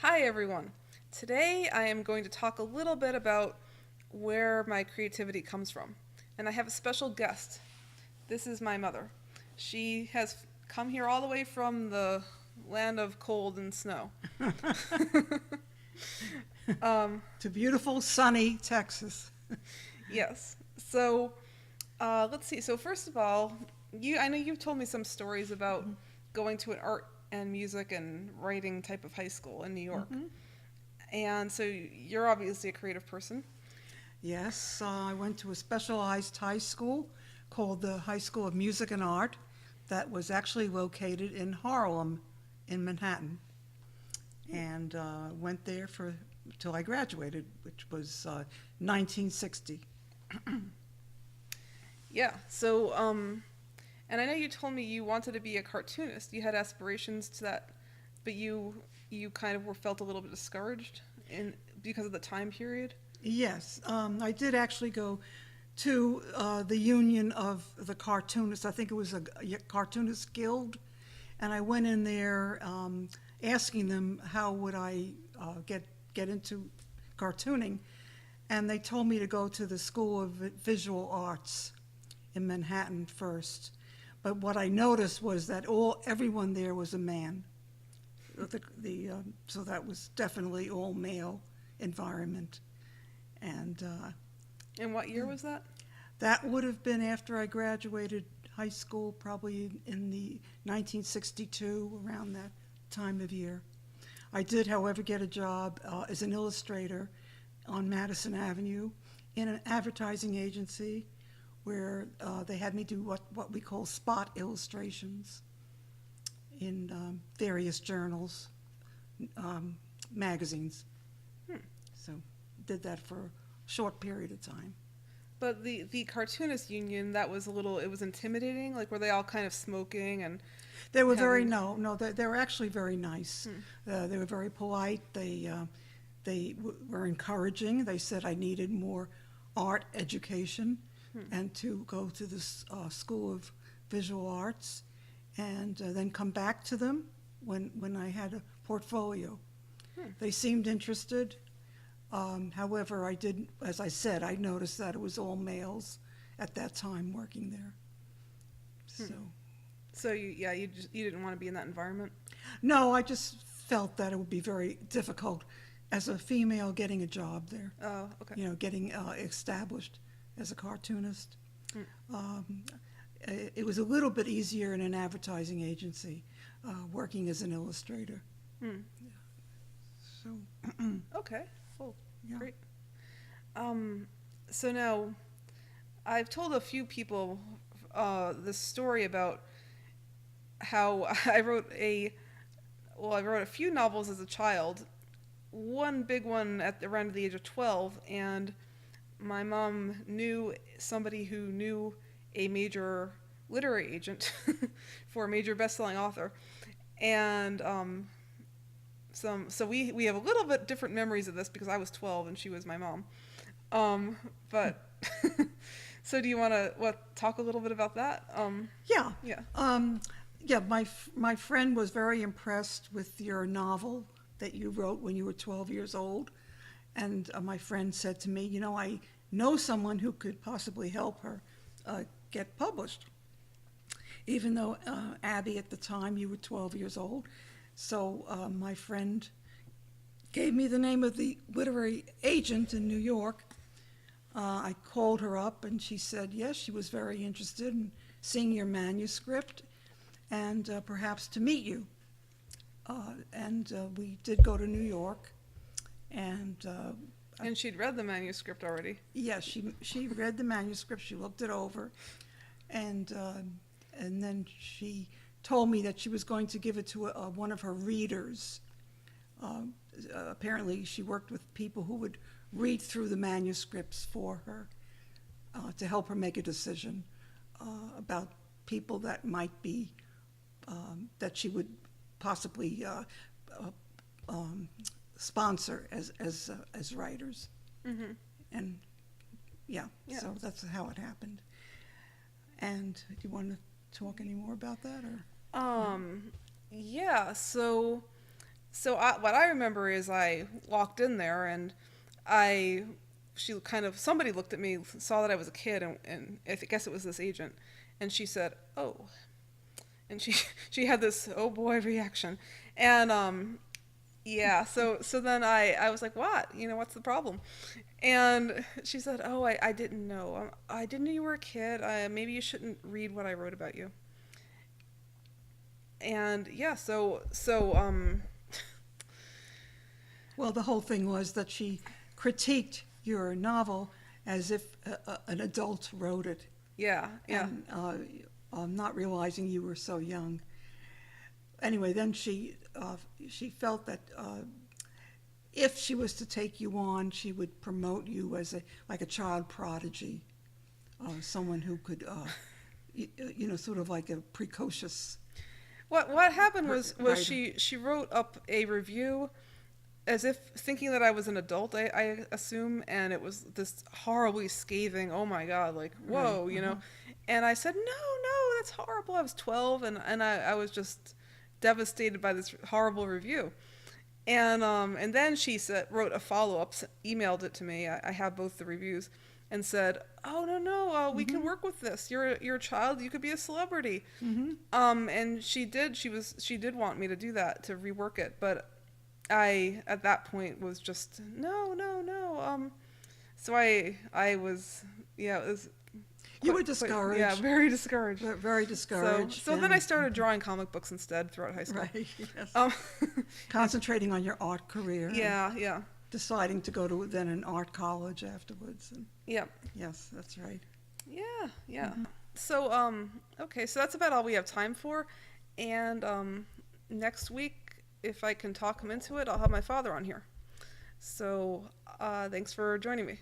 Hi everyone. Today I am going to talk a little bit about where my creativity comes from. And I have a special guest. This is my mother. She has come here all the way from the land of cold and snow. um, To beautiful, sunny Texas. yes. Let's see. So first of all, I know you've told me some stories about going to an art and music and writing type of high school in New York. Hmm. And so you're obviously a creative person. Yes, I went to a specialized high school called the High School of Music and Art that was actually located in Harlem in Manhattan. And went there for till I graduated, which was 1960. Yeah. And I know you told me you wanted to be a cartoonist. You had aspirations to that, but you kind of were felt a little bit discouraged in because of the time period. Yes, I did actually go to the Union of the Cartoonists. I think it was a cartoonist guild, and I went in there asking them how would I get into cartooning, and they told me to go to the School of Visual Arts in Manhattan first. But what I noticed was that everyone there was a man. So that was definitely all male environment, and And what year was that? that would have been after I graduated high school, probably in the 1962, around that time of year. I did, however, get a job as an illustrator on Madison Avenue in an advertising agency where they had me do what we call spot illustrations in various journals, um, magazines. Hmm. So did that for a short period of time. But the cartoonist union, that was a little, it was intimidating. Like, were they all kind of smoking and They were very having? no, they were actually very nice. Hmm. They were very polite. They were encouraging. They said I needed more art education Hmm. and to go to this School of Visual Arts and then come back to them when I had a portfolio. Hmm. They seemed interested. However, I did, as I said, I noticed that it was all males at that time working there. Hmm. So, So you didn't want to be in that environment. no, I just felt that it would be very difficult as a female getting a job there, Oh, okay. getting established as a cartoonist. Hmm. Um, it was a little bit easier in an advertising agency working as an illustrator. Hmm. So, Okay. Well, yeah. great. Um, so now I've told a few people this story about how I wrote a few novels as a child. One big one at around the age of 12, and my mom knew somebody who knew a major literary agent for a major best-selling author, and we have a little bit different memories of this because I was 12 and she was my mom. But so do you want to talk a little bit about that? Yeah. Yeah. Yeah, my friend was very impressed with your novel that you wrote when you were 12 years old. And my friend said to me, I know someone who could possibly help her get published, even though Abby, at the time, you were 12 years old. So my friend gave me the name of the literary agent in New York. I called her up and she said, yes, she was very interested in seeing your manuscript and perhaps to meet you. And we did go to New York. And And she'd read the manuscript already. yes, she read the manuscript, she looked it over, and then she told me that she was going to give it to one of her readers. Apparently, she worked with people who would read through the manuscripts for her to help her make a decision about people that might be that she would possibly um, sponsor as writers. Mm-hmm. And yeah, Yeah. so that's how it happened. And do you want to talk any more about that, or? Yeah. So So what I remember is I walked in there and somebody looked at me, saw that I was a kid, and I guess it was this agent, and she said, "Oh," and she had this "oh boy" reaction, and yeah, so then I was like, "What? What's the problem?" And she said, "Oh, I didn't know. I didn't know you were a kid. Maybe you shouldn't read what I wrote about you." And yeah, Well, the whole thing was that she critiqued your novel as if an adult wrote it, yeah, yeah. and not realizing you were so young. Anyway, then she felt that if she was to take you on, she would promote you as like a child prodigy, someone who could, sort of like a precocious. What happened was writer. she wrote up a review as if thinking that I was an adult, I assume, and it was this horribly scathing, oh my god, like, whoa, Right. Uh-huh. And I said, no, that's horrible. I was 12, and I was just devastated by this horrible review. And then she wrote a follow-up, emailed it to me. I have both the reviews, and said, "Oh no, we can Mm-hmm. work with this. You're a child. You could be a celebrity." Mm-hmm. And she did. She did want me to do that, to rework it, but I at that point was just no. So I was, yeah, it was You were quite, yeah, discouraged. very discouraged. Very discouraged. So then I started drawing comic books instead throughout high school. Right. Yes. Um, Concentrating on your art career. And yeah. deciding to go to then an art college afterwards. And Yeah. yes, that's right. Yeah. Mhm. So, okay, so that's about all we have time for. And next week, if I can talk him into it, I'll have my father on here. So, thanks for joining me.